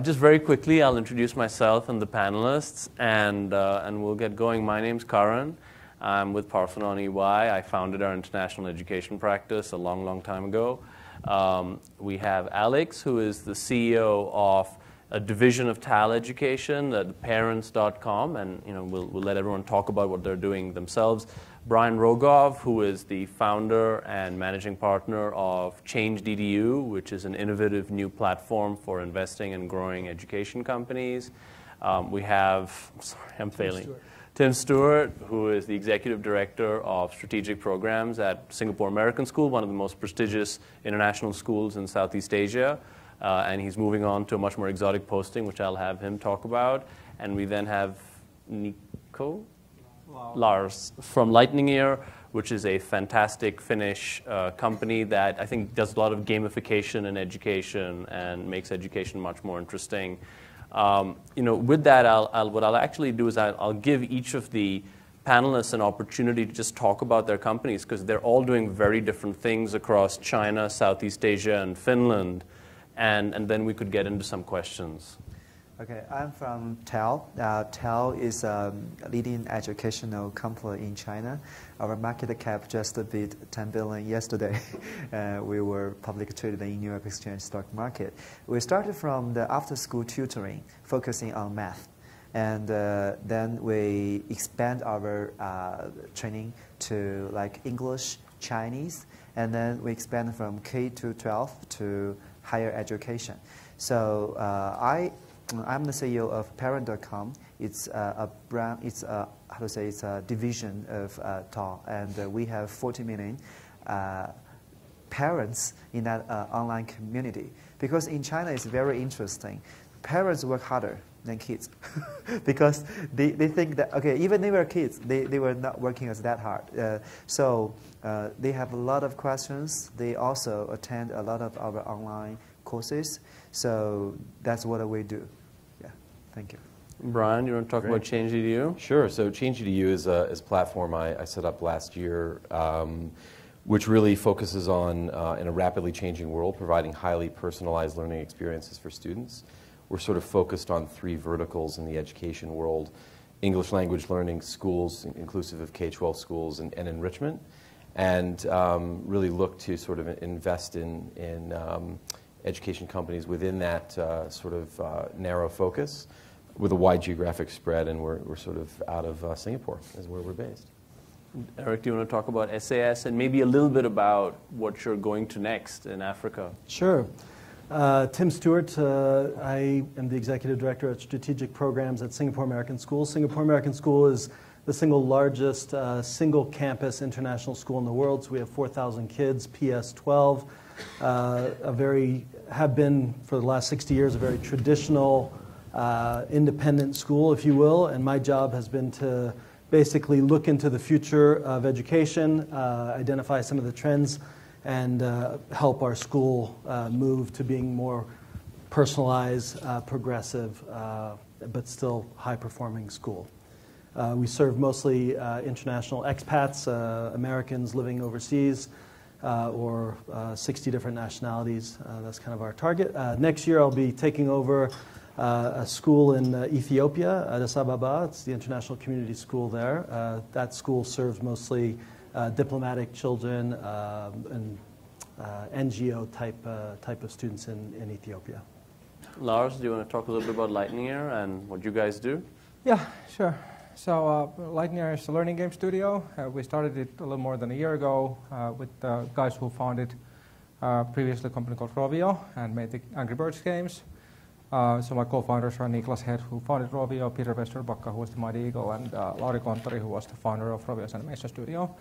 Just very quickly, I'll introduce myself and the panelists, and we'll get going. My name's Karan. I'm with Parthenon-EY. I founded our international education practice a long, long time ago. We have Alex, who is the CEO of a division of TAL Education at parents.com, and we'll let everyone talk about what they're doing themselves. Brian Rogove, who is the founder and managing partner of ChangedEDU, which is an innovative new platform for investing and growing education companies. We have, Tim Stuart, who is the executive director of strategic programs at Singapore American School, one of the most prestigious international schools in Southeast Asia. And he's moving on to a much more exotic posting, which I'll have him talk about. And we then have Lars from Lightneer, which is a fantastic Finnish company that I think does a lot of gamification in education and makes education much more interesting. With that, what I'll actually do is I'll give each of the panelists an opportunity to just talk about their companies, because they're all doing very different things across China, Southeast Asia, and Finland. And then we could get into some questions. Okay, I'm from TAL. TAL is a leading educational company in China. Our market cap just beat 10 billion yesterday. We were publicly traded in New York Exchange stock market. We started from the after-school tutoring, focusing on math. And then we expand our training to like English, Chinese, and then we expand from K to 12 to higher education. So I'm the CEO of Parent.com. It's a brand. It's a, it's a division of TAL, and we have 40 million parents in that online community. Because in China, it's very interesting. Parents work harder than kids because they think that, okay, even they were kids, they were not working as that hard. So they have a lot of questions. They also attend a lot of our online courses. So that's what we do. Yeah, thank you. Brian, you want to talk about ChangedEDU? Sure. So ChangedEDU is a platform I set up last year, which really focuses on, in a rapidly changing world, providing highly personalized learning experiences for students. We're sort of focused on 3 verticals in the education world: English language learning schools, inclusive of K-12 schools, and enrichment, and really look to sort of invest in education companies within that sort of narrow focus with a wide geographic spread, and we're sort of out of Singapore is where we're based. Eric, do you want to talk about SAS and maybe a little bit about what you're going to next in Africa? Sure. Tim Stuart, I am the Executive Director at Strategic Programs at Singapore American School. Singapore American School is the single largest single campus international school in the world. So we have 4,000 kids, PS-12, have been for the last 60 years a very traditional independent school, if you will, and my job has been to basically look into the future of education, identify some of the trends, and help our school move to being more personalized, progressive, but still high-performing school. We serve mostly international expats, Americans living overseas, or 60 different nationalities. That's kind of our target. Next year, I'll be taking over a school in Ethiopia, Addis Ababa. It's the international community school there. That school serves mostly diplomatic children and NGO type of students in Ethiopia. Lars, do you want to talk a little bit about Lightneer and what you guys do? Yeah, sure. So Lightneer is a learning game studio. We started it a little more than a year ago with the guys who founded previously a company called Rovio and made the Angry Birds games. So my co-founders are Niklas Head, who founded Rovio, Peter Westerbacka, who was the Mighty Eagle, and Lauri, who was the founder of Rovio's animation studio.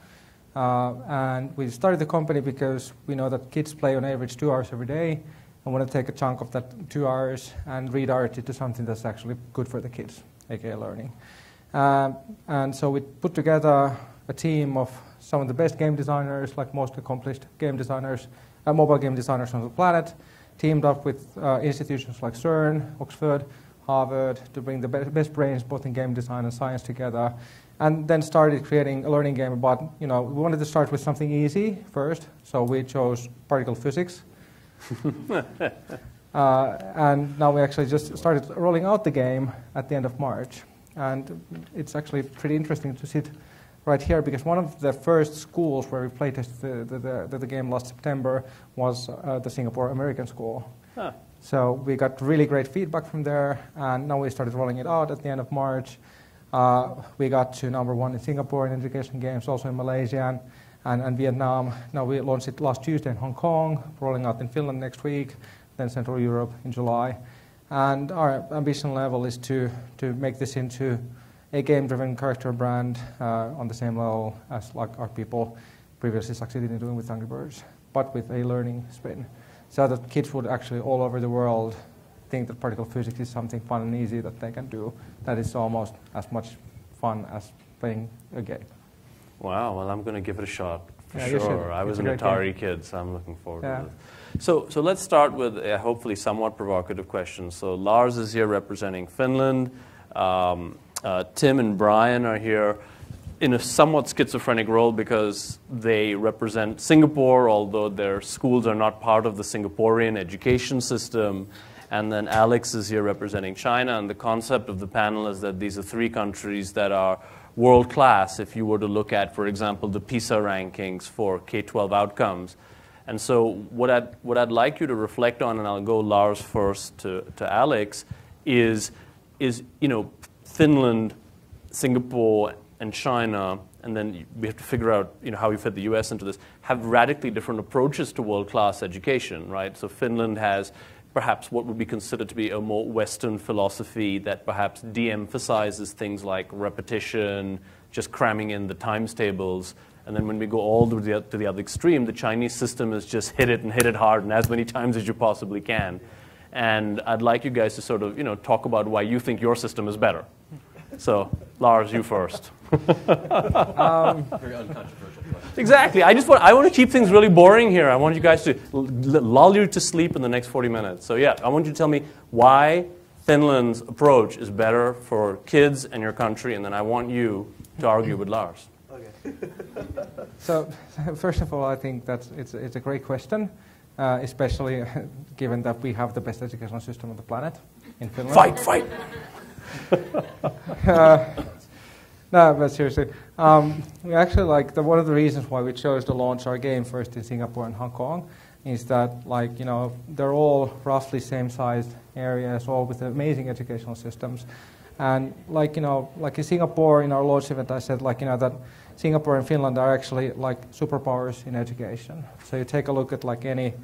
And we started the company because we know that kids play on average 2 hours every day and want to take a chunk of that 2 hours and redirect it to something that's actually good for the kids, aka learning. And so we put together a team of some of the best game designers, like most accomplished game designers, mobile game designers on the planet, teamed up with institutions like CERN, Oxford, Harvard, to bring the best brains both in game design and science together, and then started creating a learning game about, we wanted to start with something easy first, so we chose particle physics. And now we actually just started rolling out the game at the end of March. And it's actually pretty interesting to sit right here, because one of the first schools where we playtested the game last September was the Singapore American school. Huh. So we got really great feedback from there, and now we started rolling it out at the end of March. We got to #1 in Singapore in education games, also in Malaysia and Vietnam. Now we launched it last Tuesday in Hong Kong, rolling out in Finland next week, then Central Europe in July. And our ambition level is to make this into a game-driven character brand on the same level as like our people previously succeeded in doing with Angry Birds, but with a learning spin. So that kids would actually all over the world think that particle physics is something fun and easy that they can do. That is almost as much fun as playing a game. Wow, well, I'm going to give it a shot for Yeah, you should. sure. I was an It's a Atari great kid, so I'm looking forward Yeah. to this. So let's start with a hopefully somewhat provocative question. So Lars is here representing Finland. Tim and Brian are here in a somewhat schizophrenic role because they represent Singapore, although their schools are not part of the Singaporean education system. And then Alex is here representing China. And the concept of the panel is that these are three countries that are world-class if you were to look at, for example, the PISA rankings for K-12 outcomes. And so what I'd like you to reflect on, and I'll go Lars first to Alex, is Finland, Singapore, and China, and then we have to figure out how you fit the US into this, have radically different approaches to world-class education, right? So Finland has perhaps what would be considered to be a more Western philosophy that perhaps de-emphasizes things like repetition, just cramming in the times tables. And then when we go all to the other extreme, the Chinese system is just hit it and hit it hard and as many times as you possibly can. And I'd like you guys to sort of talk about why you think your system is better. So, Lars, you first. Very uncontroversial question. Exactly. I want to keep things really boring here. I want you guys to lull you to sleep in the next 40 minutes. So yeah, I want you to tell me why Finland's approach is better for kids and your country, and then I want you to argue with Lars. Okay. So first of all, I think that it's a great question, especially given that we have the best educational system on the planet in Finland. Fight! No, but seriously, we actually one of the reasons why we chose to launch our game first in Singapore and Hong Kong is that they're all roughly same-sized areas, all with amazing educational systems, and in Singapore in our launch event, I said that Singapore and Finland are actually superpowers in education. So you take a look at any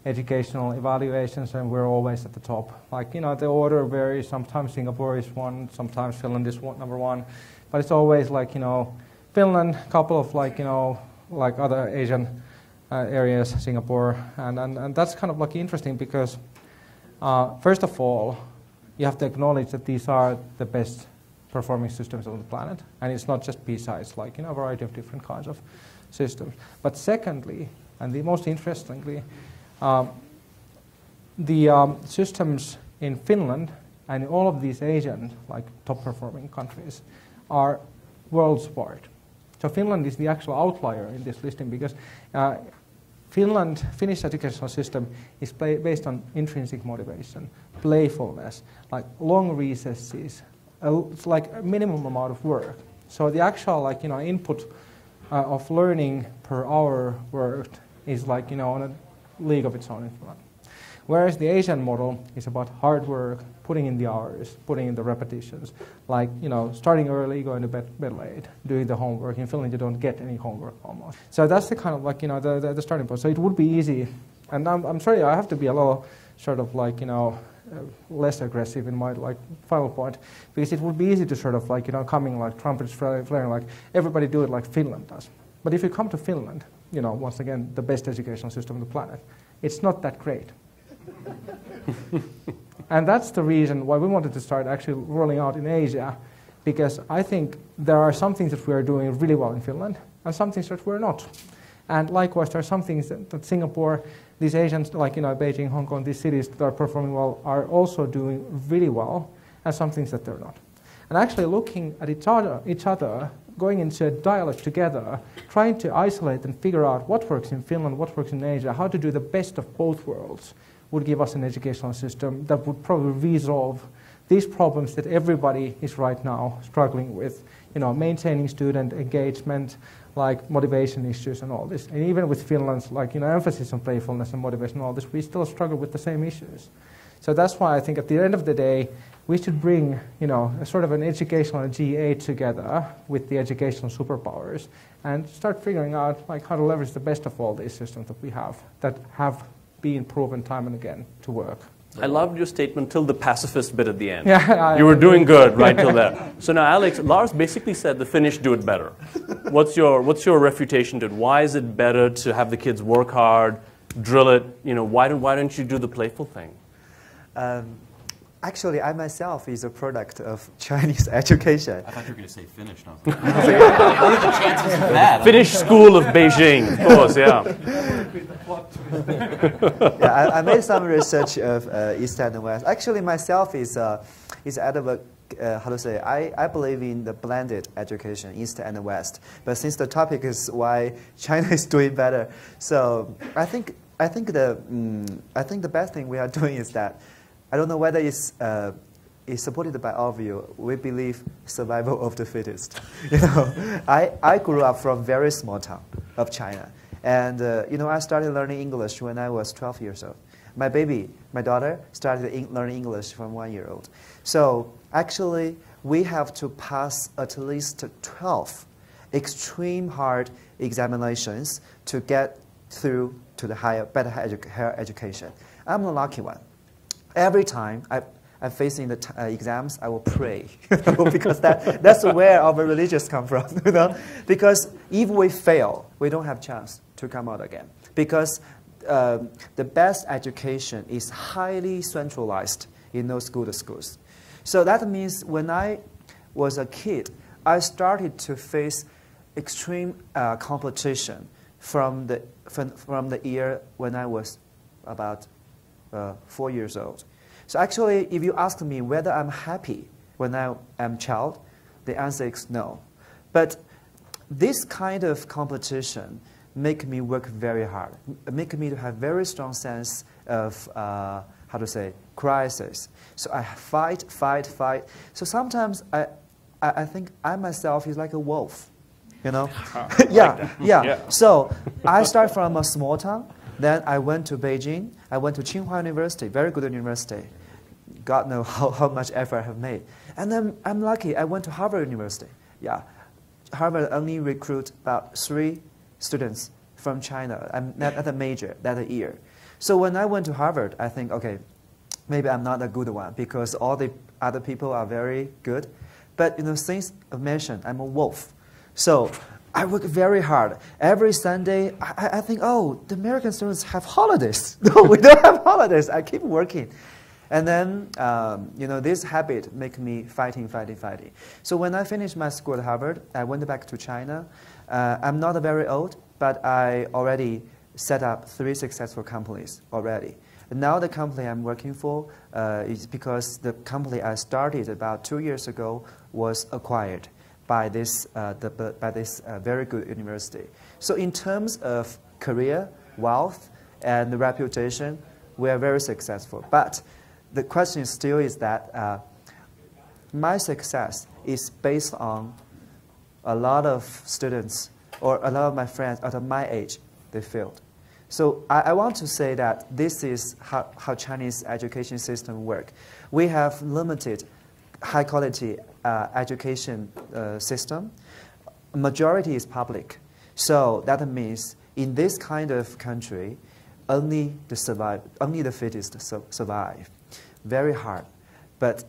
educational evaluations, and we're always at the top. The order varies. Sometimes Singapore is one, sometimes Finland is #1, but it's always Finland, a couple of other Asian areas, Singapore, and that's kind of interesting because first of all, you have to acknowledge that these are the best performing systems on the planet, and it's not just PISA, it's a variety of different kinds of systems. But secondly, and the most interestingly, the systems in Finland and in all of these Asian top-performing countries are worlds apart. So Finland is the actual outlier in this listing because Finnish educational system is based on intrinsic motivation, playfulness, long recesses, it's a minimum amount of work. So the actual input of learning per hour worked is on a league of its own in Finland. Whereas the Asian model is about hard work, putting in the hours, putting in the repetitions, starting early, going to bed late, doing the homework. In Finland, you don't get any homework almost. So that's the kind of the starting point. So it would be easy, and I'm sorry, I have to be a little sort of less aggressive in my final point, because it would be easy to sort of coming trumpets flaring, everybody do it like Finland does. But if you come to Finland, once again, the best educational system on the planet, it's not that great. And that's the reason why we wanted to start actually rolling out in Asia, because I think there are some things that we are doing really well in Finland, and some things that we're not. And likewise, there are some things that Singapore, these Asians, Beijing, Hong Kong, these cities that are performing well, are also doing really well, and some things that they're not. And actually looking at each other, going into a dialogue together, trying to isolate and figure out what works in Finland, what works in Asia, how to do the best of both worlds, would give us an educational system that would probably resolve these problems that everybody is right now struggling with. Maintaining student engagement, like motivation issues and all this. And even with Finland's emphasis on playfulness and motivation and all this, we still struggle with the same issues. So that's why I think at the end of the day, we should bring a sort of an educational GA together with the educational superpowers and start figuring out how to leverage the best of all these systems that we have that have been proven time and again to work. I loved your statement till the pacifist bit at the end. Yeah, you were doing good right till there. So now, Alex, Lars basically said the Finnish do it better. What's your refutation to it? Why is it better to have the kids work hard, drill it? Why don't you do the playful thing? Actually, I myself is a product of Chinese education. I thought you were going to say Finnish. No. What are the chances of that? Finnish school of Beijing, of course, yeah. Yeah, I made some research of East and West. Actually, myself is advocate. I believe in the blended education, East and West. But since the topic is why China is doing better, so I think the best thing we are doing is that. I don't know whether it's supported by all of you. We believe survival of the fittest. I grew up from very small town of China, and I started learning English when I was 12 years old. My daughter, started learning English from 1 year old. So actually, we have to pass at least 12 extreme hard examinations to get through to the better higher education. I'm the lucky one. Every time I'm facing the exams, I will pray, because that's where our religions come from, Because if we fail, we don't have chance to come out again. Because the best education is highly centralized in those good schools. So that means when I was a kid, I started to face extreme competition from the year when I was about 4 years old. So actually, if you ask me whether I'm happy when I am a child, the answer is no. But this kind of competition make me work very hard, make me to have very strong sense of, crisis. So I fight. So sometimes I think I myself is like a wolf, Yeah. So I start from a small town. Then I went to Beijing. I went to Tsinghua University, very good university. God knows how much effort I have made. And then I'm lucky. I went to Harvard University. Yeah, Harvard only recruit about 3 students from China. I'm not at a major that year. So when I went to Harvard, I think, okay, maybe I'm not a good one because all the other people are very good. But since I mentioned, I'm a wolf. So I work very hard. Every Sunday, I think, oh, the American students have holidays. No, we don't have holidays. I keep working. And then, this habit make me fighting. So when I finished my school at Harvard, I went back to China. I'm not very old, but I already set up 3 successful companies already. And now the company I'm working for is because the company I started about 2 years ago was acquired by this very good university. So in terms of career, wealth, and reputation, we are very successful. But the question still is that my success is based on a lot of students or a lot of my friends at my age, they failed. So I want to say that this is how Chinese education system work. We have limited high quality education system. Majority is public. So that means in this kind of country, only the fittest survive. Very hard. But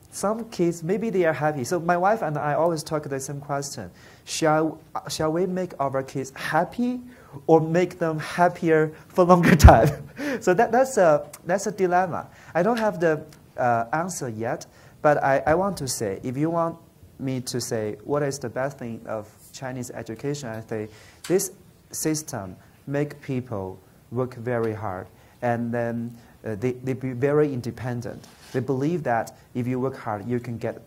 some kids, maybe they are happy. So my wife and I always talk the same question. Shall we make our kids happy or make them happier for longer time? So that's a dilemma. I don't have the answer yet, but I want to say, if you want me to say what is the best thing of Chinese education, I say this system make people work very hard, and then they be very independent. They believe that if you work hard, you can get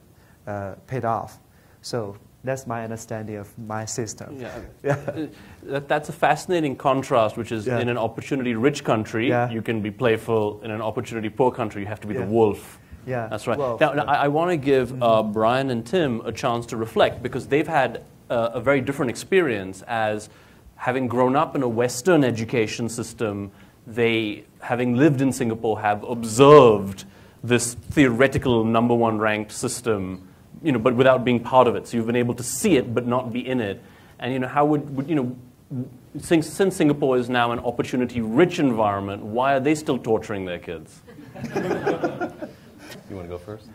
paid off. So That's my understanding of my system. Yeah. That's a fascinating contrast, which is in an opportunity-rich country, you can be playful. In an opportunity-poor country, you have to be the wolf. Yeah, that's right. Wolf, now, I want to give Brian and Tim a chance to reflect, because they've had a very different experience as having grown up in a Western education system. They, having lived in Singapore, have observed this theoretical #1 ranked system, you know, but without being part of it. So you've been able to see it, but not be in it. And, you know, how would you know, since Singapore is now an opportunity-rich environment, why are they still torturing their kids? You want to go first?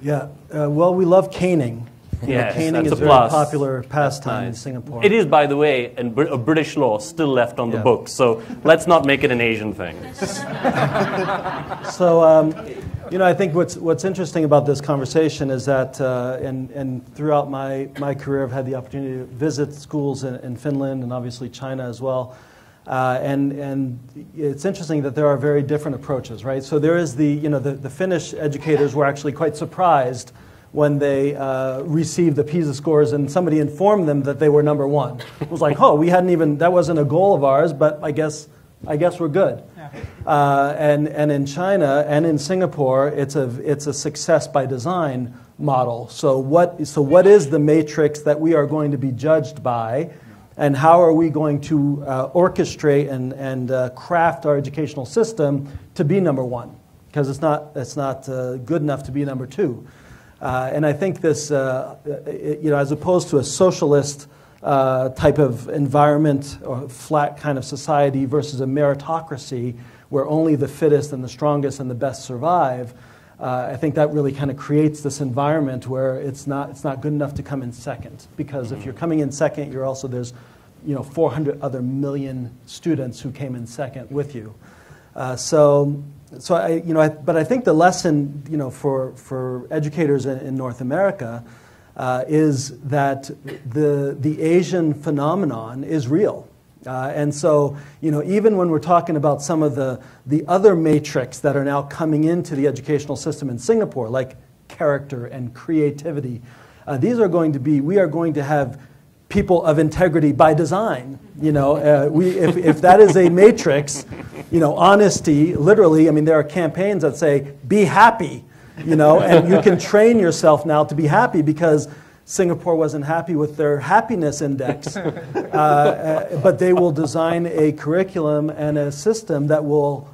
Yeah, well, we love caning. Yes, caning that's is a a very plus. popular pastime in Nice. Singapore. It is, by the way, a British law still left on the books, so let's not make it an Asian thing. So, you know, I think what's interesting about this conversation is that, and throughout my career, I've had the opportunity to visit schools in Finland and obviously China as well. And it's interesting that there are very different approaches, right? So there is the Finnish educators were actually quite surprised when they received the PISA scores and somebody informed them that they were #1. It was like, oh, that wasn't a goal of ours, but I guess we're good. Yeah. And in China and in Singapore, it's a success by design model. So what is the matrix that we are going to be judged by? And how are we going to orchestrate and craft our educational system to be #1? Because it's not good enough to be #2. And I think this, you know, as opposed to a socialist type of environment or flat kind of society versus a meritocracy where only the fittest and the strongest and the best survive, I think that really kind of creates this environment where it's not good enough to come in second, because if you're coming in second, there's 400 other million students who came in second with you. But I think the lesson, you know, for educators in North America is that the Asian phenomenon is real. And so, you know, even when we're talking about some of the other matrix that are now coming into the educational system in Singapore, like character and creativity, we are going to have people of integrity by design. You know, if that is a matrix, you know, honesty, literally, I mean, there are campaigns that say, be happy, you know, and you can train yourself now to be happy because Singapore wasn't happy with their happiness index, but they will design a curriculum and a system that will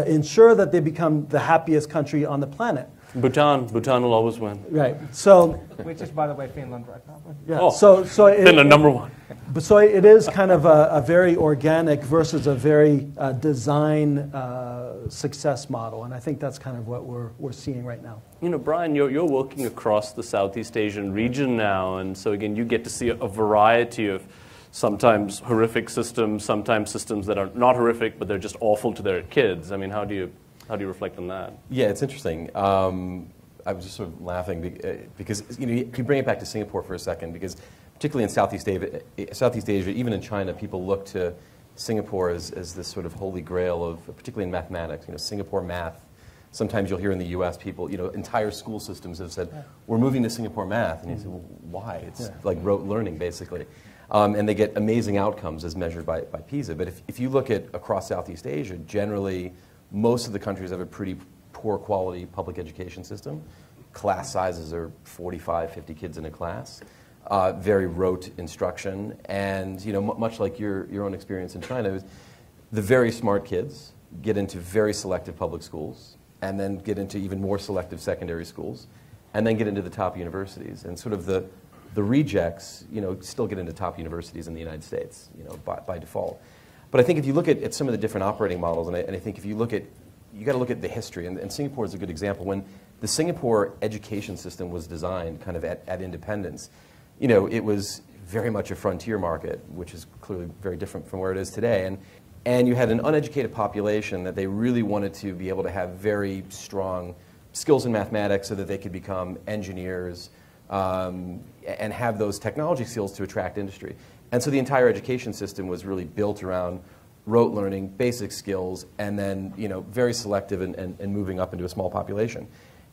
ensure that they become the happiest country on the planet. Bhutan will always win. Right. So, which is, by the way, Finland right now. Yeah. Oh, so Finland #1. So it is kind of a very organic versus a very design success model, and I think that's kind of what we're seeing right now. You know, Brian, you're working across the Southeast Asian region now, and so again, you get to see a variety of sometimes horrific systems, sometimes systems that are not horrific, but they're just awful to their kids. I mean, how do you reflect on that? Yeah, it's interesting. I was just sort of laughing because you bring it back to Singapore for a second, because particularly in Southeast Asia, even in China, people look to Singapore as this sort of holy grail of, particularly in mathematics, Singapore math. Sometimes you'll hear in the U.S. people, entire school systems have said, we're moving to Singapore math. And you say, well, why? It's like rote learning, basically. And they get amazing outcomes as measured by PISA. But if you look at across Southeast Asia, generally, most of the countries have a pretty poor quality public education system. Class sizes are 45, 50 kids in a class. Very rote instruction. And much like your own experience in China, the very smart kids get into very selective public schools, and then get into even more selective secondary schools, and then get into the top universities. And sort of the rejects, still get into top universities in the United States, by default. But I think if you look at some of the different operating models, and I think if you look at, you got to look at the history, and Singapore is a good example. When the Singapore education system was designed kind of at independence, it was very much a frontier market, which is clearly very different from where it is today. And you had an uneducated population that they really wanted to be able to have very strong skills in mathematics so that they could become engineers and have those technology skills to attract industry. And so the entire education system was really built around rote learning, basic skills, and then very selective and moving up into a small population.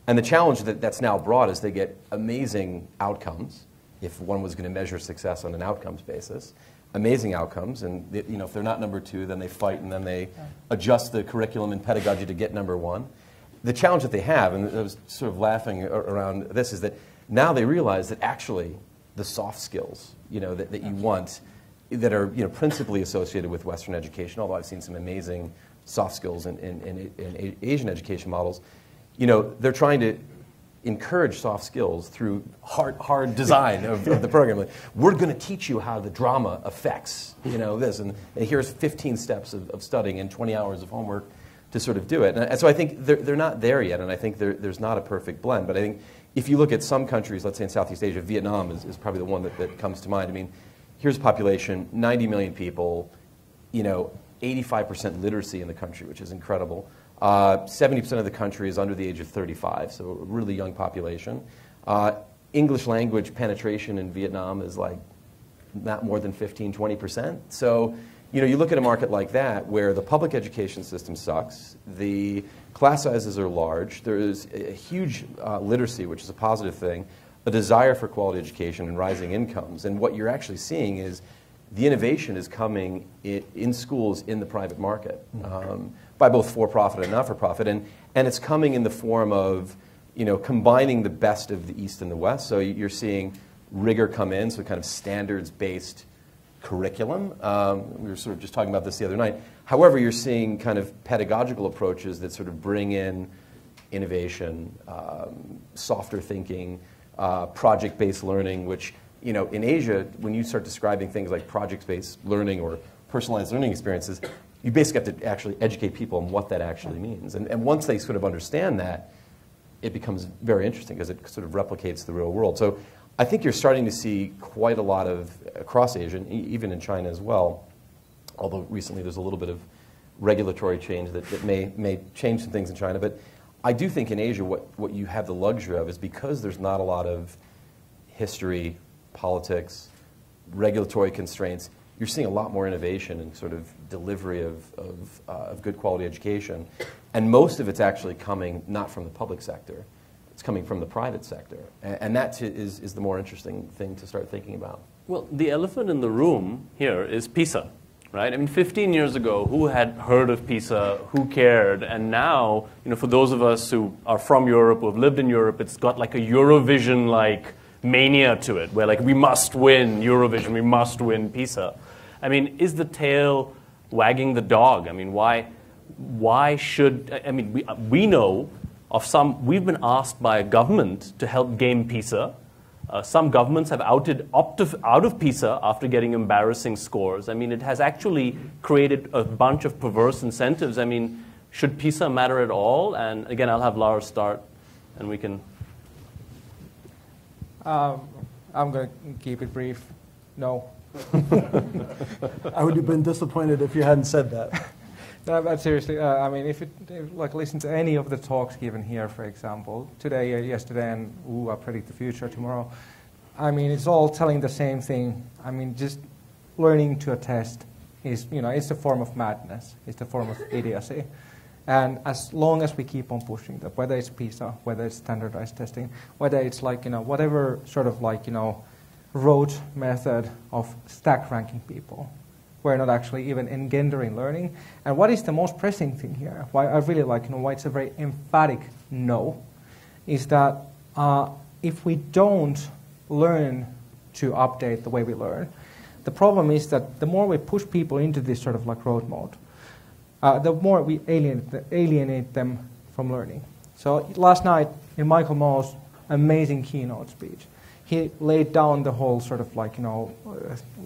And the challenge that's now brought is they get amazing outcomes if one was going to measure success on an outcomes basis. Amazing outcomes, and if they're not number 2, then they fight and then they adjust the curriculum and pedagogy to get number 1. The challenge that they have, and I was sort of laughing around this, is that now they realize that actually the soft skills, that you want, that are principally associated with Western education, although I've seen some amazing soft skills in Asian education models, they're trying to encourage soft skills through hard design of the program. Like, we're going to teach you how the drama affects this, and here's 15 steps of studying and 20 hours of homework to sort of do it. And so I think they're not there yet, and I think there's not a perfect blend. But I think if you look at some countries, let's say in Southeast Asia, Vietnam is probably the one that comes to mind. I mean, here's a population, 90 million people, 85% literacy in the country, which is incredible. 70% of the country is under the age of 35, so a really young population. English language penetration in Vietnam is like not more than 15, 20%. So, you look at a market like that where the public education system sucks, the class sizes are large, there is a huge literacy, which is a positive thing, a desire for quality education and rising incomes. And what you're actually seeing is the innovation is coming in schools in the private market. By both for-profit and not-for-profit, and it's coming in the form of, combining the best of the East and the West. So you're seeing rigor come in, so kind of standards-based curriculum. We were sort of just talking about this the other night. However, you're seeing kind of pedagogical approaches that sort of bring in innovation, softer thinking, project-based learning, which, in Asia, when you start describing things like project-based learning or personalized learning experiences, you basically have to actually educate people on what that actually means. And once they sort of understand that, it becomes very interesting because it sort of replicates the real world. So I think you're starting to see quite a lot of, across Asia, even in China as well, although recently there's a little bit of regulatory change that may change some things in China. But I do think in Asia what you have the luxury of is because there's not a lot of history, politics, regulatory constraints, you're seeing a lot more innovation and sort of delivery of good quality education. And most of it's actually coming not from the public sector. It's coming from the private sector. And that is the more interesting thing to start thinking about. Well, the elephant in the room here is PISA, right? I mean, 15 years ago, who had heard of PISA? Who cared? And now, for those of us who are from Europe, who have lived in Europe, it's got like a Eurovision-like mania to it, where like we must win Eurovision, we must win PISA. I mean, is the tail wagging the dog? I mean, why should, I mean, we know of some, we've been asked by a government to help game PISA. Some governments have opted out of PISA after getting embarrassing scores. I mean, it has actually created a bunch of perverse incentives. I mean, should PISA matter at all? And again, I'll have Laura start, and we can. I'm going to keep it brief. No. I would have been disappointed if you hadn't said that. No, but seriously, I mean, if listen to any of the talks given here, for example, today, yesterday, and I predict the future tomorrow, I mean, it's all telling the same thing. I mean, just learning to a test is, it's a form of madness. It's a form of idiocy. And as long as we keep on pushing that, whether it's PISA, whether it's standardized testing, whether it's like, whatever sort of like, rote method of stack ranking people, we're not actually even engendering learning. And what is the most pressing thing here, why I really like, why it's a very emphatic no, is that if we don't learn to update the way we learn, the problem is that the more we push people into this sort of like rote mode, the more we alienate them from learning. So last night in Michael Mo's amazing keynote speech, he laid down the whole sort of like,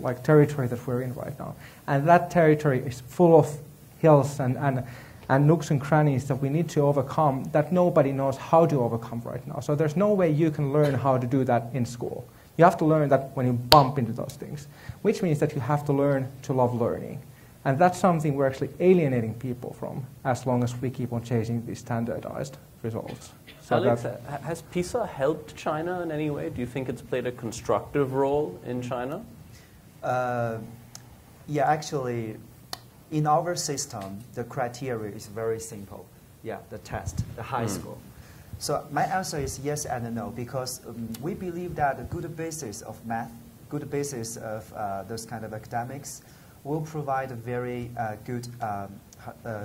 like territory that we're in right now. And that territory is full of hills and nooks and crannies that we need to overcome that nobody knows how to overcome right now. So there's no way you can learn how to do that in school. You have to learn that when you bump into those things, which means that you have to learn to love learning. And that's something we're actually alienating people from as long as we keep on chasing these standardized results. So Alex, has PISA helped China in any way? Do you think it's played a constructive role in China? Yeah, actually, in our system, the criteria is very simple. Yeah, the test, the high score. So my answer is yes and no, because we believe that a good basis of math, good basis of those kind of academics, will provide a very good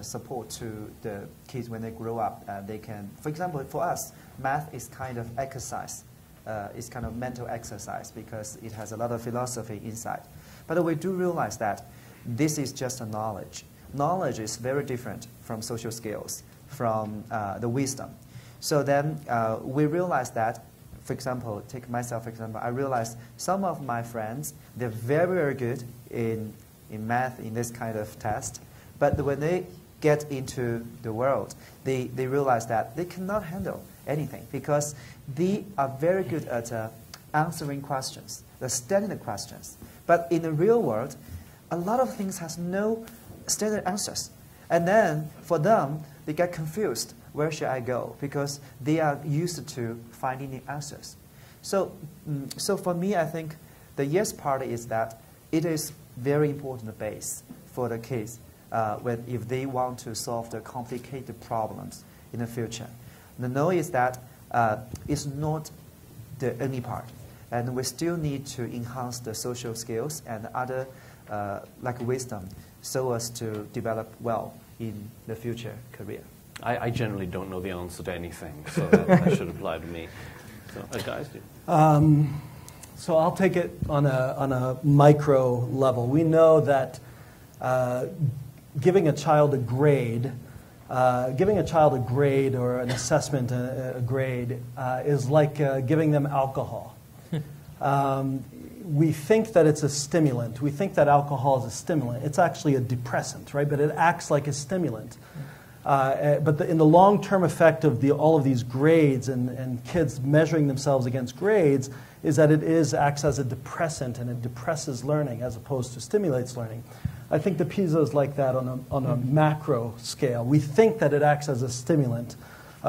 support to the kids when they grow up. They can, for example, for us, math is kind of exercise. It's kind of mental exercise because it has a lot of philosophy inside. But we do realize that this is just a knowledge. Knowledge is very different from social skills, from the wisdom. So then we realize that, for example, take myself for example, I realized some of my friends, they're very, very good in math, in this kind of test. But when they get into the world, they realize that they cannot handle anything because they are very good at answering questions, the standard questions. But in the real world, a lot of things has no standard answers. And then for them, they get confused. Where should I go? Because they are used to finding the answers. So for me, I think the yes part is that it is very important base for the kids if they want to solve the complicated problems in the future. The no is that it's not the only part. And we still need to enhance the social skills and other like wisdom so as to develop well in the future career. I generally don't know the answer to anything, so that should apply to me. So, guys, do. So I'll take it on a micro level. We know that giving a child a grade or an assessment, a grade, is like giving them alcohol. We think that it's a stimulant. We think that alcohol is a stimulant. It's actually a depressant, right? But it acts like a stimulant. But in the long-term effect of all of these grades and kids measuring themselves against grades is that it acts as a depressant, and it depresses learning as opposed to stimulates learning. I think the PISA is like that on a macro scale. We think that it acts as a stimulant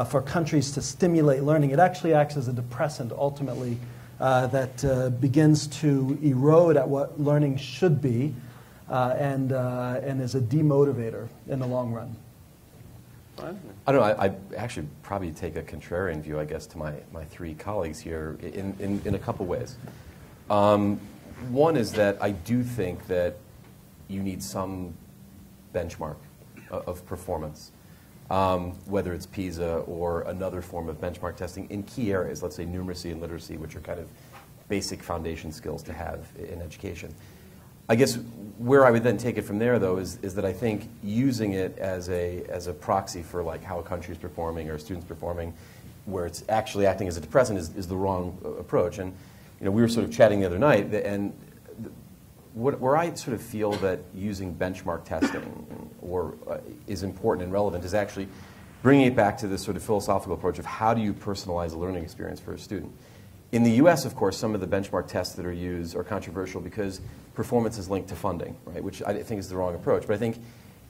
for countries to stimulate learning. It actually acts as a depressant ultimately that begins to erode at what learning should be and is a demotivator in the long run. I don't know. I actually probably take a contrarian view, I guess, to my three colleagues here in a couple ways. One is that I do think that you need some benchmark of performance, whether it's PISA or another form of benchmark testing in key areas, let's say numeracy and literacy, which are kind of basic foundation skills to have in education. I guess where I would then take it from there, though, is that I think using it as a proxy for like how a country is performing or students performing, where it's actually acting as a depressant, is the wrong approach. And we were sort of chatting the other night, and where I sort of feel that using benchmark testing is important and relevant is actually bringing it back to this sort of philosophical approach of how do you personalize a learning experience for a student. In the US, of course, some of the benchmark tests that are used are controversial because performance is linked to funding, right? Which I think is the wrong approach. But I think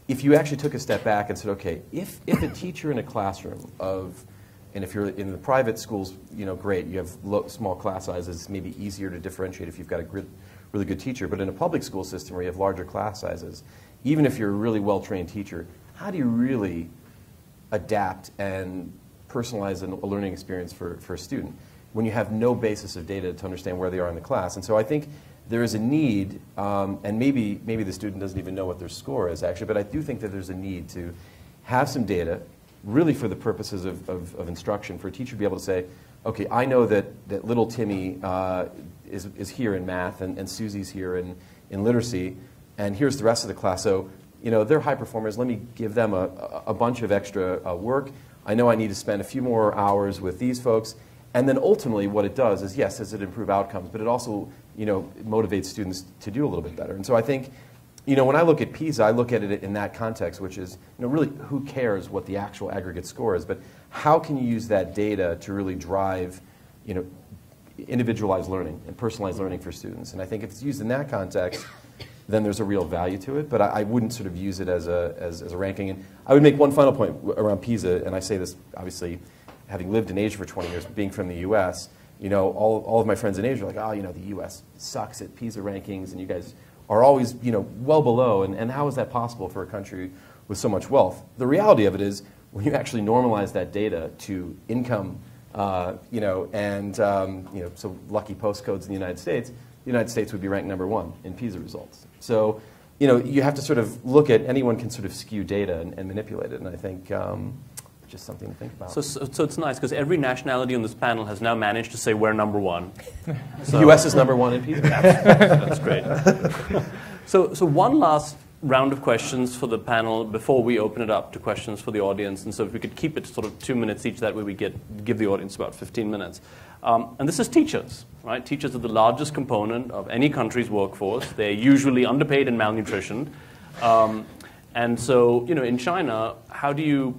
if you actually took a step back and said, okay, if a teacher in a classroom and if you're in the private schools, great, you have small class sizes, it's maybe easier to differentiate if you've got a really good teacher. But in a public school system where you have larger class sizes, even if you're a really well-trained teacher, how do you really adapt and personalize a learning experience for a student when you have no basis of data to understand where they are in the class? And so I think there is a need, and maybe the student doesn't even know what their score is actually, but I do think that there's a need to have some data really for the purposes of instruction, for a teacher to be able to say, okay, I know that little Timmy is here in math and Susie's here in literacy, and here's the rest of the class. So, they're high performers. Let me give them a bunch of extra work. I know I need to spend a few more hours with these folks. And then ultimately what it does is, yes, does it improve outcomes, but it also, motivates students to do a little bit better. And so I think, when I look at PISA, I look at it in that context, which is, really who cares what the actual aggregate score is, but how can you use that data to really drive, individualized learning and personalized learning for students? And I think if it's used in that context, then there's a real value to it. But I wouldn't sort of use it as a ranking. And I would make one final point around PISA, and I say this obviously having lived in Asia for 20 years, being from the US, all of my friends in Asia are like, oh, the US sucks at PISA rankings, and you guys are always, well below, and how is that possible for a country with so much wealth? The reality of it is when you actually normalize that data to income, so lucky postcodes in the United States would be ranked #1 in PISA results. So, you have to sort of look at, anyone can sort of skew data and manipulate it, and I think just something to think about. So it's nice, because every nationality on this panel has now managed to say we're #1. The U.S. is #1 in PISA. That's great. So one last round of questions for the panel before we open it up to questions for the audience. And so if we could keep it sort of 2 minutes each, that way we give the audience about 15 minutes. And this is teachers, right? Teachers are the largest component of any country's workforce. They're usually underpaid and malnutritioned. And so, in China, how do you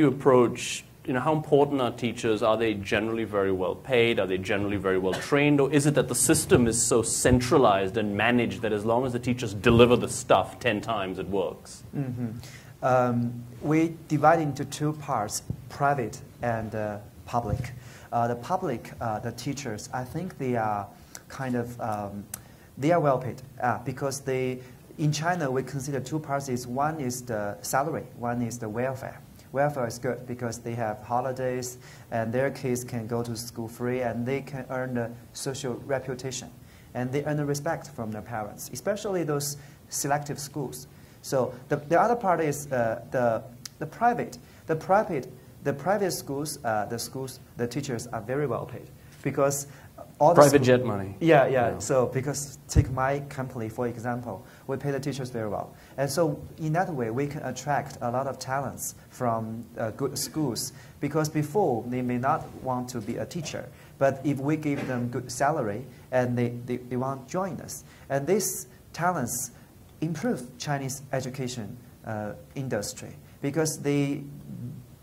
approach, how important are teachers? Are they generally very well paid? Are they generally very well trained? Or is it that the system is so centralized and managed that as long as the teachers deliver the stuff 10 times, it works? Mm-hmm. We divide into 2 parts, private and public. The public, the teachers, I think they are kind of, they are well paid because in China, we consider 2 parts. One is the salary, one is the welfare. Welfare is good because they have holidays and their kids can go to school free and they can earn the social reputation. And they earn the respect from their parents, especially those selective schools. So the other part is the private. The private schools, the teachers are very well paid because all the private jet money. Yeah. So because take my company, for example, we pay the teachers very well. And so in that way, we can attract a lot of talents from good schools because before they may not want to be a teacher. But if we give them good salary and they want to join us. And these talents improve Chinese education industry because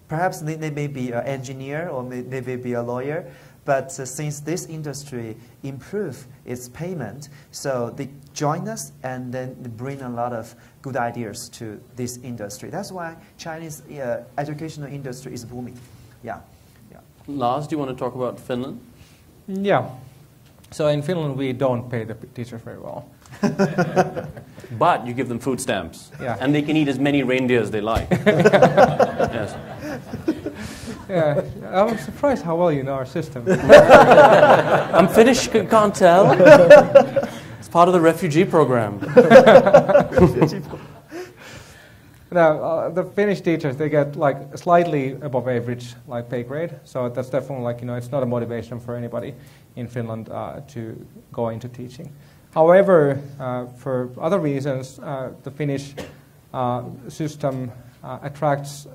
perhaps they may be an engineer or they may be a lawyer. But since this industry improve its payment, so they join us and then they bring a lot of good ideas to this industry. That's why Chinese educational industry is booming. Yeah. Lars, do you want to talk about Finland? Yeah. So in Finland, we don't pay the teachers very well. But you give them food stamps. Yeah. And they can eat as many reindeer as they like. Yes. Yeah, I'm surprised how well you know our system. I'm Finnish, can't tell. It's part of the refugee program. Now, the Finnish teachers, they get like slightly above average pay grade. So that's definitely it's not a motivation for anybody in Finland to go into teaching. However, for other reasons, the Finnish system attracts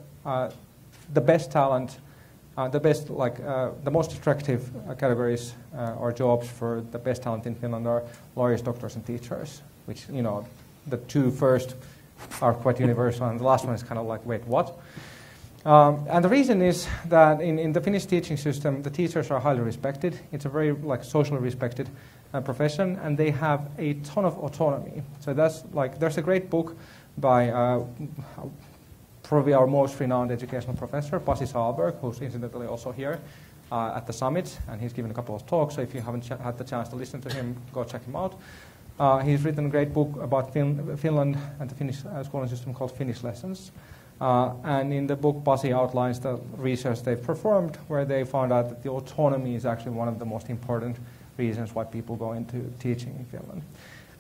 the best talent, the most attractive categories or jobs for the best talent in Finland are lawyers, doctors, and teachers, which, the 2 first are quite universal, and the last one is kind of like, wait, what? And the reason is that in the Finnish teaching system, the teachers are highly respected. It's a very socially respected profession, and they have a ton of autonomy. So that's there's a great book by probably our most renowned educational professor, Pasi Sahlberg, who's incidentally also here at the summit, and he's given a couple of talks, so if you haven't had the chance to listen to him, go check him out. He's written a great book about Finland and the Finnish schooling system called Finnish Lessons. And in the book, Pasi outlines the research they've performed, where they found out that the autonomy is actually one of the most important reasons why people go into teaching in Finland.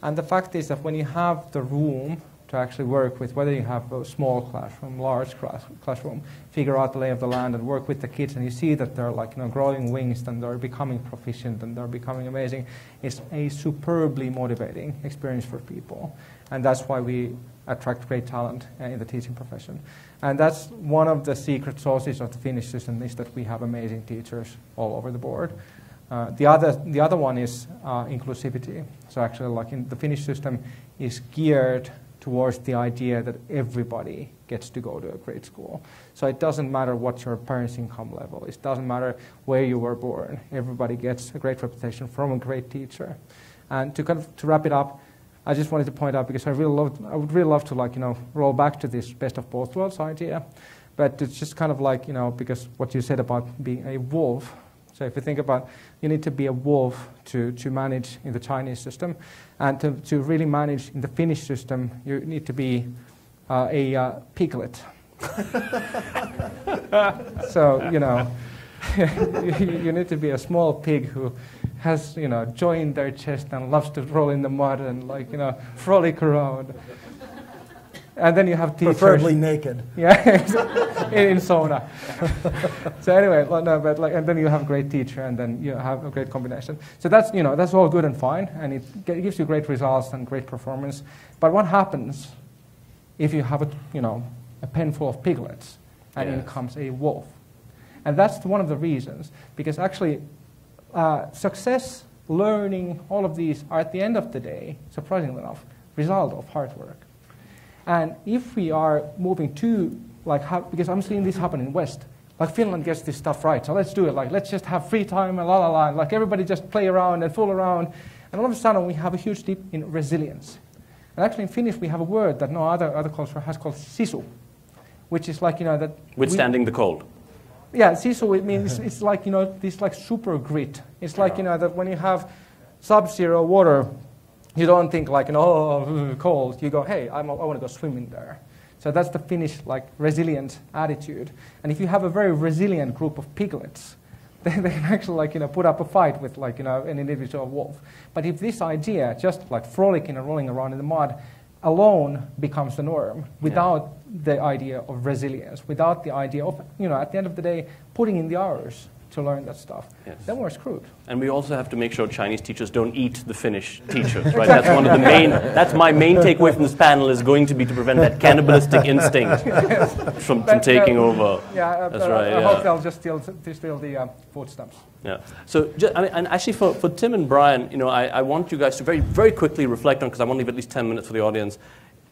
And the fact is that when you have the room to actually work with, whether you have a small classroom, large classroom, figure out the lay of the land and work with the kids, and you see that they're growing wings and they're becoming proficient and they're becoming amazing, it's a superbly motivating experience for people. And that's why we attract great talent in the teaching profession. And that's one of the secret sources of the Finnish system, is that we have amazing teachers all over the board. The other one is inclusivity. So actually, in the Finnish system is geared towards the idea that everybody gets to go to a great school. So it doesn't matter what your parents' income level is. It doesn't matter where you were born. Everybody gets a great reputation from a great teacher. And to wrap it up, I just wanted to point out, because I would really love to roll back to this best of both worlds idea. But it's just because what you said about being a wolf. So if you think about, you need to be a wolf to manage in the Chinese system. And to really manage in the Finnish system, you need to be a piglet. So, you know, you need to be a small pig who has, you know, joy in their chest and loves to roll in the mud and, like, you know, frolic around. And then you have teachers. Preferably naked. Yeah, in sauna. So anyway, no, but like, and then you have a great teacher, and then you have a great combination. So that's, you know, that's all good and fine, and it gives you great results and great performance. But what happens if you have a pen full of piglets, and in comes a wolf? And that's one of the reasons, because actually success, learning, all of these are at the end of the day, surprisingly enough, result of hard work. And if we are moving to, like, because I'm seeing this happen in West, like Finland gets this stuff right, so let's do it, like, let's just have free time and la la la, like everybody just play around and fool around, and all of a sudden we have a huge dip in resilience. And actually in Finnish we have a word that no other culture has called sisu, which is like, you know, that... Withstanding the cold. Yeah, sisu, it means it's like, you know, this like super grit. It's like, you know, that when you have sub-zero water, you don't think like, oh, cold. You go, hey, I want to go swimming there. So that's the Finnish like resilient attitude. And if you have a very resilient group of piglets, they can actually like, you know, put up a fight with like, you know, an individual wolf. But if this idea, just like frolicking and rolling around in the mud, alone becomes the norm without the idea of resilience, without the idea of, you know, at the end of the day, putting in the hours to learn that stuff, then we're screwed. And we also have to make sure Chinese teachers don't eat the Finnish teachers, right? That's one of the main, that's my main takeaway from this panel, is going to be to prevent that cannibalistic instinct from taking over. Yeah, that's right. I hope they'll just steal the food stamps. Yeah. So, I mean, and actually for Tim and Brian, you know, I want you guys to very, very quickly reflect on, because I want to leave at least 10 minutes for the audience,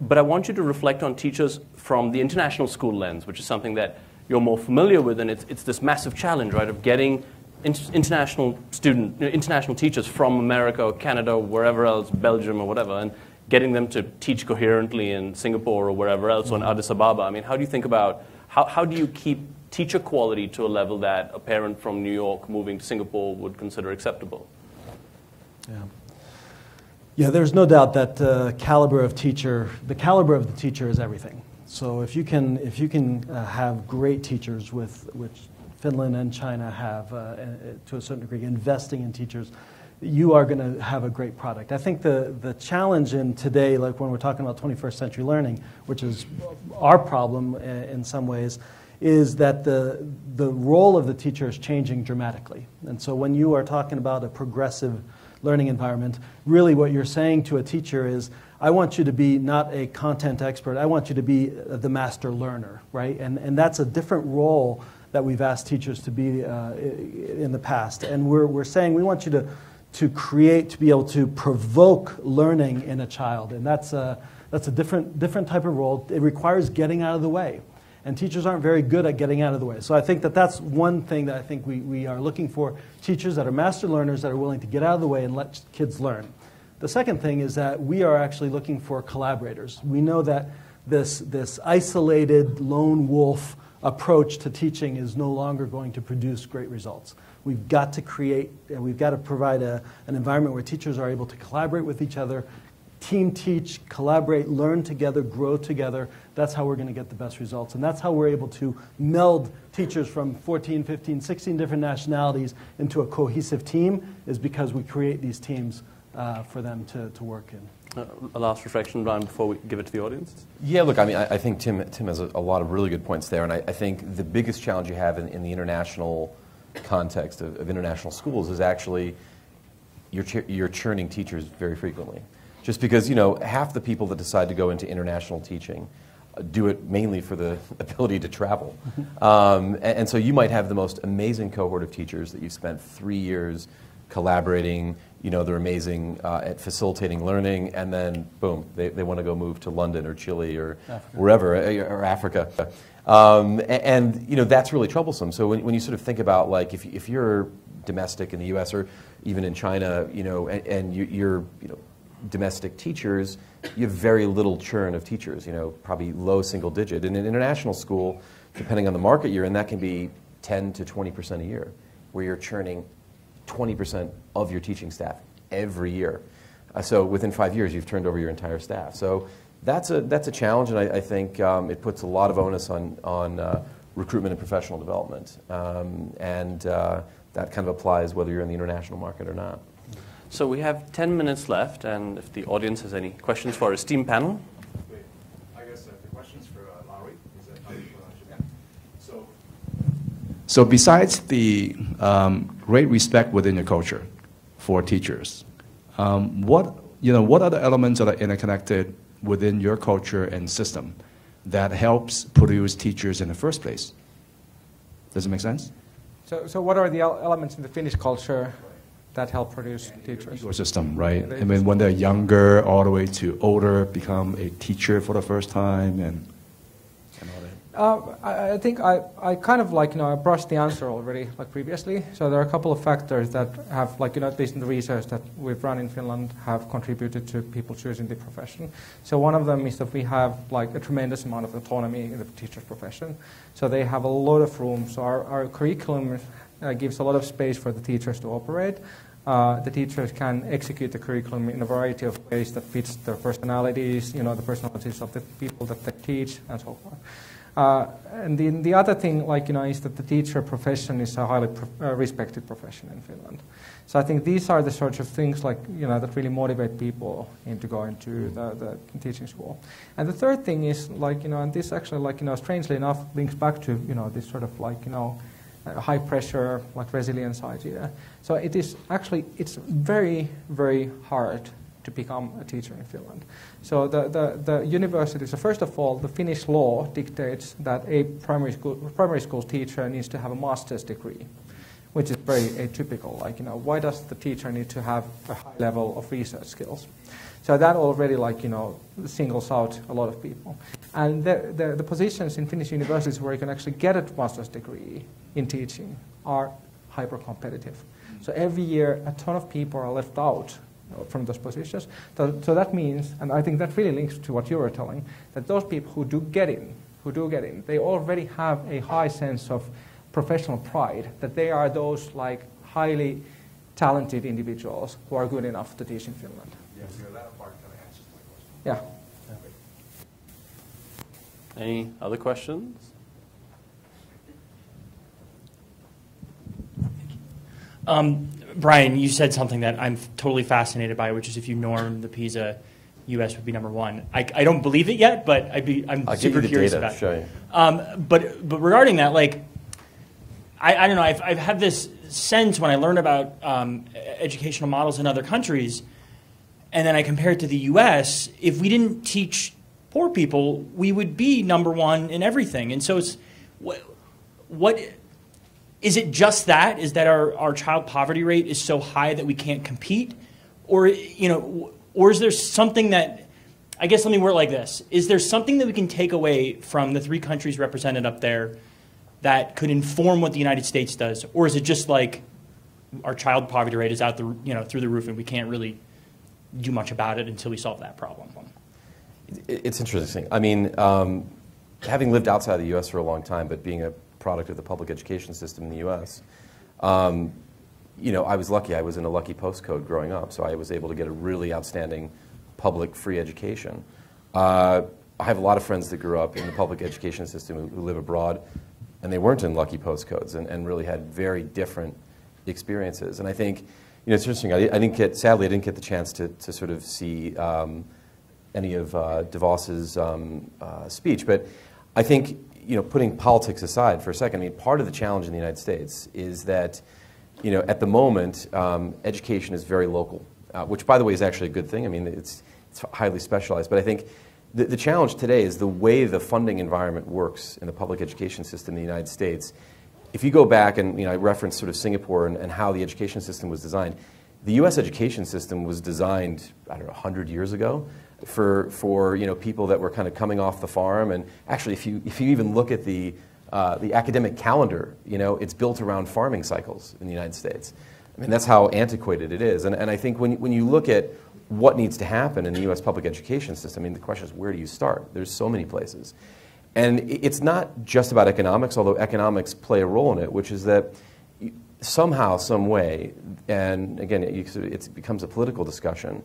but I want you to reflect on teachers from the international school lens, which is something that you're more familiar with, and it's this massive challenge, right, of getting international teachers from America or Canada or wherever else, Belgium or whatever, and getting them to teach coherently in Singapore or wherever else, or in Addis Ababa. I mean, how do you think about, how do you keep teacher quality to a level that a parent from New York moving to Singapore would consider acceptable? Yeah, there's no doubt that the caliber of the teacher is everything. So if you can have great teachers, which Finland and China have to a certain degree, investing in teachers, you are going to have a great product. I think the challenge in today, like when we're talking about 21st century learning, which is our problem in some ways, is that the role of the teacher is changing dramatically. And so when you are talking about a progressive learning environment, really what you're saying to a teacher is, I want you to be not a content expert, I want you to be the master learner, right? And that's a different role that we've asked teachers to be in the past. And we're saying we want you to create, to be able to provoke learning in a child. And that's a different type of role. It requires getting out of the way. And teachers aren't very good at getting out of the way. So I think that's one thing that I think we are looking for, teachers that are master learners that are willing to get out of the way and let kids learn. The second thing is that we are actually looking for collaborators. We know that this isolated lone wolf approach to teaching is no longer going to produce great results. We've got to create, and we've got to provide an environment where teachers are able to collaborate with each other, team teach, collaborate, learn together, grow together. That's how we're going to get the best results. And that's how we're able to meld teachers from 14, 15, 16 different nationalities into a cohesive team, is because we create these teams for them to work in. A last reflection, Brian, before we give it to the audience? Yeah, look, I mean, I think Tim has a lot of really good points there, and I think the biggest challenge you have in the international context of international schools is actually you're churning teachers very frequently. Just because, you know, half the people that decide to go into international teaching do it mainly for the ability to travel. And so you might have the most amazing cohort of teachers that you've spent 3 years collaborating, you know, they're amazing at facilitating learning, and then boom, they want to go move to London or Chile or wherever, or Africa. And you know, that's really troublesome. So when you sort of think about, like, if you're domestic in the US or even in China, you know, and you're, you know, domestic teachers, you have very little churn of teachers, you know, probably low single digit. In an international school, depending on the market you're in, that can be 10 to 20% a year, where you're churning 20% of your teaching staff every year. So within 5 years, you've turned over your entire staff. So that's a challenge, and I think it puts a lot of onus on recruitment and professional development, and that kind of applies whether you're in the international market or not. So we have 10 minutes left, and if the audience has any questions for our esteemed panel. Wait, I guess the question's for Lauri. Is that how you pronounce it? Yeah. So besides the great respect within your culture for teachers, what other elements are interconnected within your culture and system that helps produce teachers in the first place? Does it make sense? So what are the elements in the Finnish culture that help produce teachers? Ecosystem, right? I mean, when they're younger, all the way to older, become a teacher for the first time, and all that. I think I kind of I brushed the answer already previously. So there are a couple of factors that have at least in the research that we've run in Finland have contributed to people choosing the profession. So one of them is that we have a tremendous amount of autonomy in the teacher's profession. So they have a lot of room. So our curriculum gives a lot of space for the teachers to operate. The teachers can execute the curriculum in a variety of ways that fits their personalities, the personalities of the people that they teach, and so forth. And the other thing, is that the teacher profession is a highly respected profession in Finland. So I think these are the sorts of things that really motivate people into going to the teaching school. And the third thing is and this actually strangely enough links back to this sort of high pressure resilience idea. So it is actually it's very, very hard to become a teacher in Finland. So the university, so first of all, the Finnish law dictates that a primary school teacher needs to have a master's degree, which is very atypical. Why does the teacher need to have a high level of research skills? So that already singles out a lot of people. And the positions in Finnish universities where you can actually get a master's degree in teaching are hyper competitive. So every year a ton of people are left out from those positions. So that means, and I think that really links to what you were telling, that those people who do get in, they already have a high sense of professional pride, that they are those highly talented individuals who are good enough to teach in Finland. Yes, that part kind of answers my question. Yeah. Any other questions? Brian, you said something that I'm totally fascinated by, which is if you norm the PISA, U.S. would be #1. I don't believe it yet, but I'm super curious about it. Show you. But regarding that, I don't know. I've had this sense when I learn about educational models in other countries, and then I compare it to the U.S. If we didn't teach poor people, we would be #1 in everything. And so it's what is it just that? Is that our child poverty rate is so high that we can't compete? Or, or is there something that, I guess let me word it like this. Is there something that we can take away from the 3 countries represented up there that could inform what the United States does? Or is it just our child poverty rate is out through the roof and we can't really do much about it until we solve that problem? It's interesting. I mean, having lived outside the U.S. for a long time, but being a product of the public education system in the U.S., I was lucky. I was in a lucky postcode growing up, so I was able to get a really outstanding public free education. I have a lot of friends that grew up in the public education system who live abroad, and they weren't in lucky postcodes and really had very different experiences. And I think, it's interesting. Sadly, I didn't get the chance to sort of see any of DeVos's speech, but I think, putting politics aside for a second, part of the challenge in the United States is that, at the moment, education is very local, which, by the way, is actually a good thing. I mean, it's highly specialized. But I think the challenge today is the way the funding environment works in the public education system in the United States. If you go back and, I referenced sort of Singapore and how the education system was designed, the U.S. education system was designed, 100 years ago for people that were kind of coming off the farm. And actually, if you even look at the academic calendar, it's built around farming cycles in the United States. I mean, that's how antiquated it is. And I think when you look at what needs to happen in the U.S. public education system, the question is, where do you start? There's so many places. And it's not just about economics, although economics play a role in it, which is that somehow, some way, and again, it becomes a political discussion,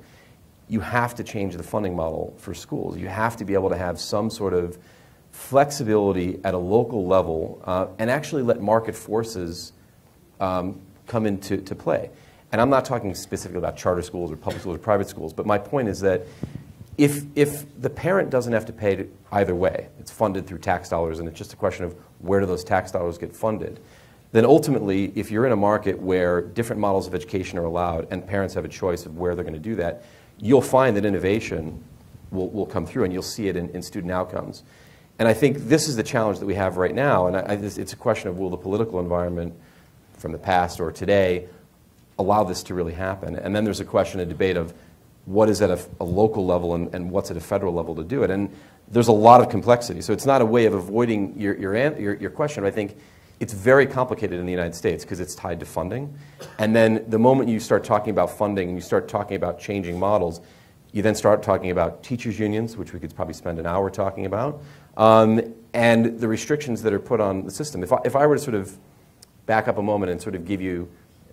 you have to change the funding model for schools. You have to be able to have some sort of flexibility at a local level and actually let market forces come into play. And I'm not talking specifically about charter schools or public schools or private schools, but my point is that if the parent doesn't have to pay either way, it's funded through tax dollars, and it's just a question of where do those tax dollars get funded, then ultimately, if you're in a market where different models of education are allowed and parents have a choice of where they're going to do that, you'll find that innovation will come through, and you'll see it in student outcomes. And I think this is the challenge that we have right now, and it's a question of will the political environment from the past or today allow this to really happen? And then there's a question, a debate of what is at a local level and what's at a federal level to do it. And there's a lot of complexity. So it's not a way of avoiding your question, but I think it's very complicated in the United States because it's tied to funding. And then the moment you start talking about funding and you start talking about changing models, you then start talking about teachers' unions, which we could probably spend an hour talking about, and the restrictions that are put on the system. If I were to sort of back up a moment and sort of give you,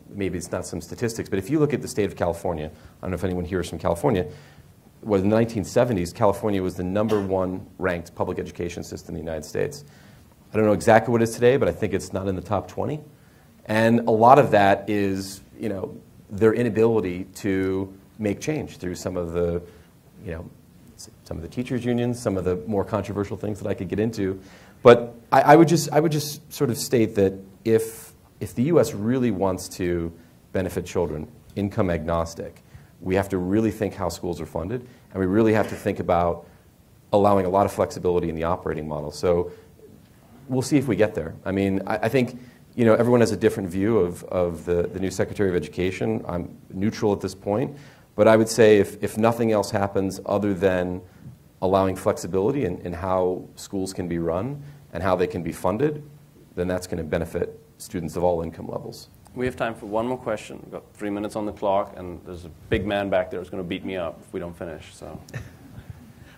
maybe it's not some statistics, but if you look at the state of California, I don't know if anyone here is from California, in the 1970s, California was the #1 ranked public education system in the United States. I don't know exactly what it is today, but I think it's not in the top 20. And a lot of that is, their inability to make change through some of the, some of the teachers' unions, some of the more controversial things that I could get into. But I would just sort of state that if the U.S. really wants to benefit children, income agnostic, we have to really think how schools are funded, and we really have to think about allowing a lot of flexibility in the operating model. So we'll see if we get there. I mean, I think everyone has a different view of the new Secretary of Education. I'm neutral at this point, but I would say if nothing else happens other than allowing flexibility in how schools can be run and how they can be funded, then that's going to benefit students of all income levels. We have time for one more question. We've got 3 minutes on the clock, and there's a big man back there who's going to beat me up if we don't finish. So,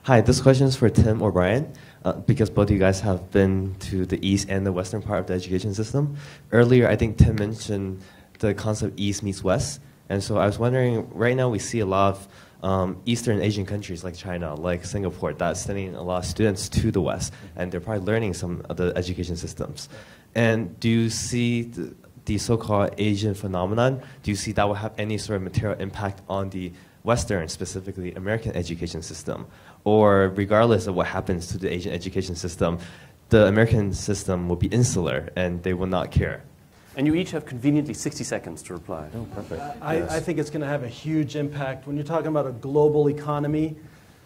hi, this question is for Tim or Brian, because both of you guys have been to the east and the western part of the education system. Earlier, I think Tim mentioned the concept east meets west, and so I was wondering, right now we see a lot of Eastern Asian countries like China, like Singapore, that's sending a lot of students to the west, and they're probably learning some of the education systems. And do you see the so-called Asian phenomenon, do you see that will have any sort of material impact on the Western, specifically American education system? Or regardless of what happens to the Asian education system, the American system will be insular and they will not care? And you each have conveniently 60 seconds to reply. Oh, perfect. I think it's going to have a huge impact. When you're talking about a global economy,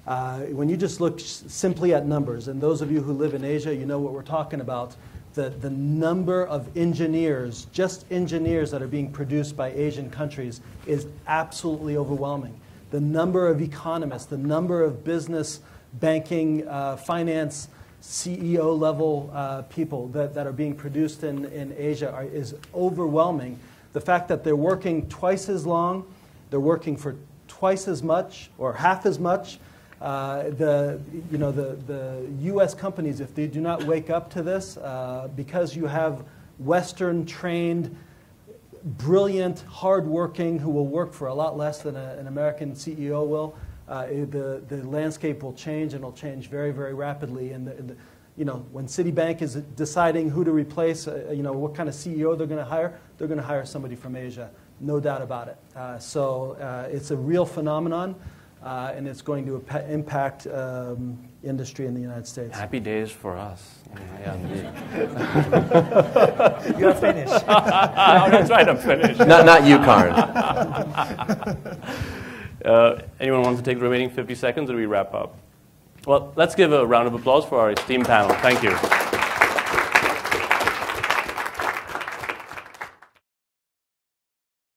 when you just look simply at numbers, and those of you who live in Asia, you know what we're talking about, the number of engineers, just engineers that are being produced by Asian countries is absolutely overwhelming. The number of economists, the number of business, banking, finance, CEO level people that are being produced in Asia is overwhelming. The fact that they're working twice as long, they're working for twice as much or half as much. The U.S. companies, if they do not wake up to this, because you have Western-trained, brilliant, hard-working, who will work for a lot less than an American CEO will, the landscape will change, and it'll change very, very rapidly. And when Citibank is deciding who to replace, what kind of CEO they're going to hire somebody from Asia, no doubt about it. So it's a real phenomenon. And it's going to impact industry in the United States. Happy days for us. Yeah. You're finished. That's right, I'm finished. Not you, Karan. Anyone want to take the remaining 50 seconds, or do we wrap up? Well, let's give a round of applause for our esteemed panel. Thank you.